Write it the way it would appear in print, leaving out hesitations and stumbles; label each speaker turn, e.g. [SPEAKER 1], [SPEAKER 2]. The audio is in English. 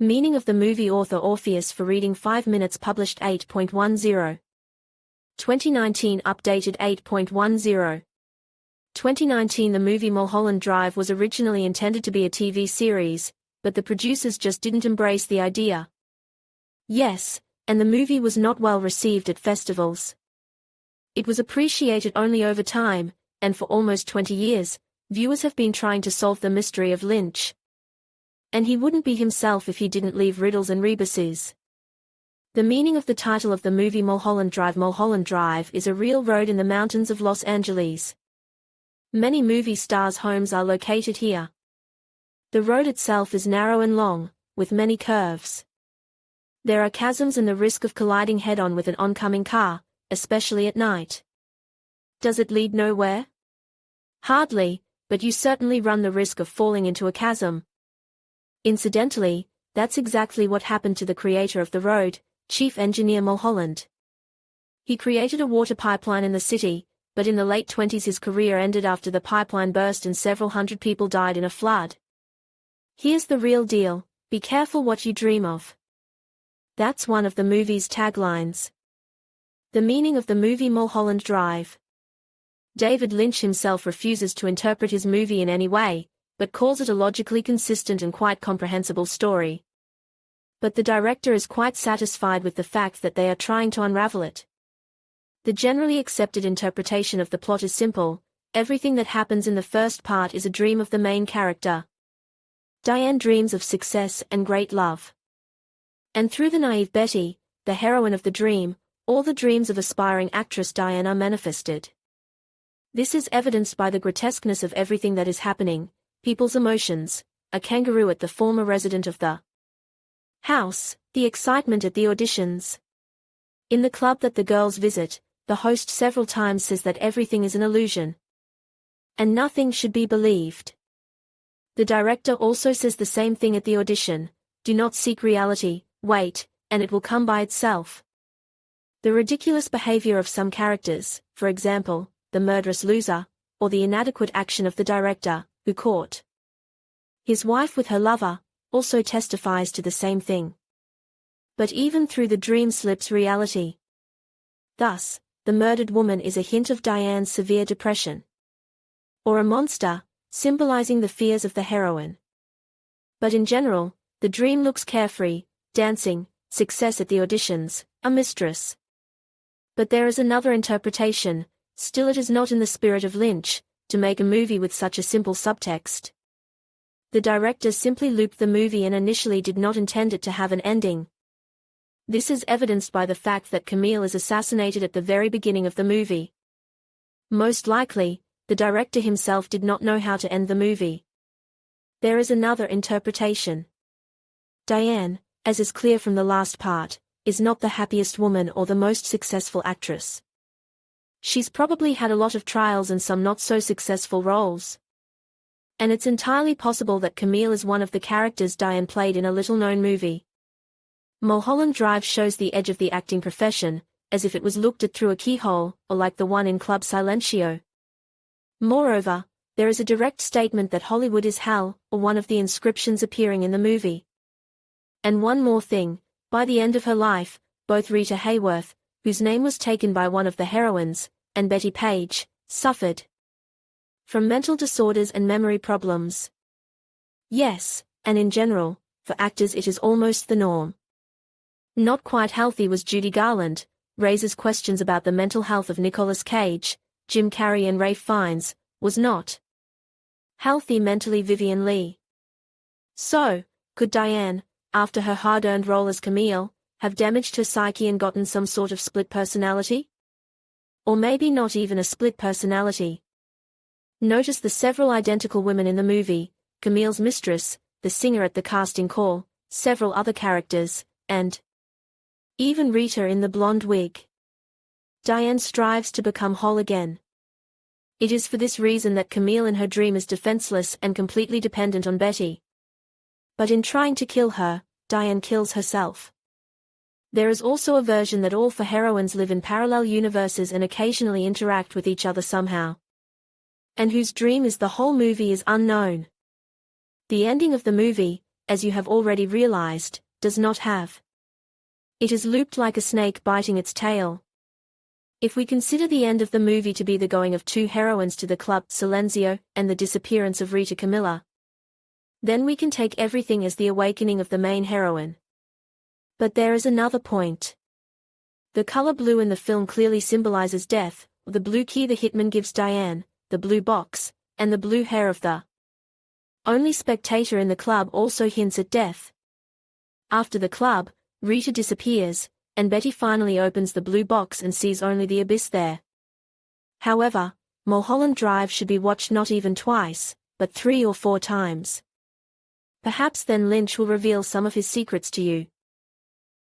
[SPEAKER 1] Meaning of the movie author Orpheus for reading 5 minutes published 8.10. 2019 updated 8.10. 2019 The movie Mulholland Drive was originally intended to be a TV series, but the producers just didn't embrace the idea. Yes, and the movie was not well received at festivals. It was appreciated only over time, and for almost 20 years, viewers have been trying to solve the mystery of Lynch. And he wouldn't be himself if he didn't leave riddles and rebuses. The meaning of the title of the movie Mulholland Drive. Mulholland Drive is a real road in the mountains of Los Angeles. Many movie stars' homes are located here. The road itself is narrow and long, with many curves. There are chasms and the risk of colliding head-on with an oncoming car, especially at night. Does it lead nowhere? Hardly, but you certainly run the risk of falling into a chasm. Incidentally, that's exactly what happened to the creator of the road, Chief Engineer Mulholland. He created a water pipeline in the city, but in the late 20s his career ended after the pipeline burst and several hundred people died in a flood. Here's the real deal: be careful what you dream of. That's one of the movie's taglines. The meaning of the movie Mulholland Drive. David Lynch himself refuses to interpret his movie in any way, but calls it a logically consistent and quite comprehensible story. But the director is quite satisfied with the fact that they are trying to unravel it. The generally accepted interpretation of the plot is simple: everything that happens in the first part is a dream of the main character. Diane dreams of success and great love. And through the naive Betty, the heroine of the dream, all the dreams of aspiring actress Diane are manifested. This is evidenced by the grotesqueness of everything that is happening: people's emotions, a kangaroo at the former resident of the house, the excitement at the auditions. In the club that the girls visit, the host several times says that everything is an illusion. And nothing should be believed. The director also says the same thing at the audition: do not seek reality, wait, and it will come by itself. The ridiculous behavior of some characters, for example, the murderous loser, or the inadequate action of the director, who caught his wife with her lover, also testifies to the same thing. But even through the dream slips reality. Thus, the murdered woman is a hint of Diane's severe depression. Or a monster, symbolizing the fears of the heroine. But in general, the dream looks carefree: dancing, success at the auditions, a mistress. But there is another interpretation: still it is not in the spirit of Lynch to make a movie with such a simple subtext. The director simply looped the movie and initially did not intend it to have an ending. This is evidenced by the fact that Camille is assassinated at the very beginning of the movie. Most likely, the director himself did not know how to end the movie. There is another interpretation. Diane, as is clear from the last part, is not the happiest woman or the most successful actress. She's probably had a lot of trials and some not so successful roles. And it's entirely possible that Camille is one of the characters Diane played in a little-known movie. Mulholland Drive shows the edge of the acting profession, as if it was looked at through a keyhole, or like the one in Club Silencio. Moreover, there is a direct statement that Hollywood is hell, or one of the inscriptions appearing in the movie. And one more thing: by the end of her life, both Rita Hayworth, whose name was taken by one of the heroines, and Betty Page, suffered from mental disorders and memory problems. Yes, and in general, for actors it is almost the norm. Not quite healthy was Judy Garland, raises questions about the mental health of Nicolas Cage, Jim Carrey and Ralph Fiennes, was not healthy mentally Vivien Leigh. So, could Diane, after her hard-earned role as Camille, have damaged her psyche and gotten some sort of split personality? Or maybe not even a split personality. Notice the several identical women in the movie: Camille's mistress, the singer at the casting call, several other characters, and even Rita in the blonde wig. Diane strives to become whole again. It is for this reason that Camille in her dream is defenseless and completely dependent on Betty. But in trying to kill her, Diane kills herself. There is also a version that all four heroines live in parallel universes and occasionally interact with each other somehow. And whose dream is the whole movie is unknown. The ending of the movie, as you have already realized, does not have. It is looped like a snake biting its tail. If we consider the end of the movie to be the going of two heroines to the club, Silenzio, and the disappearance of Rita Camilla, then we can take everything as the awakening of the main heroine. But there is another point. The color blue in the film clearly symbolizes death, the blue key the hitman gives Diane, the blue box, and the blue hair of the only spectator in the club also hints at death. After the club, Rita disappears, and Betty finally opens the blue box and sees only the abyss there. However, Mulholland Drive should be watched not even twice, but 3 or 4 times. Perhaps then Lynch will reveal some of his secrets to you.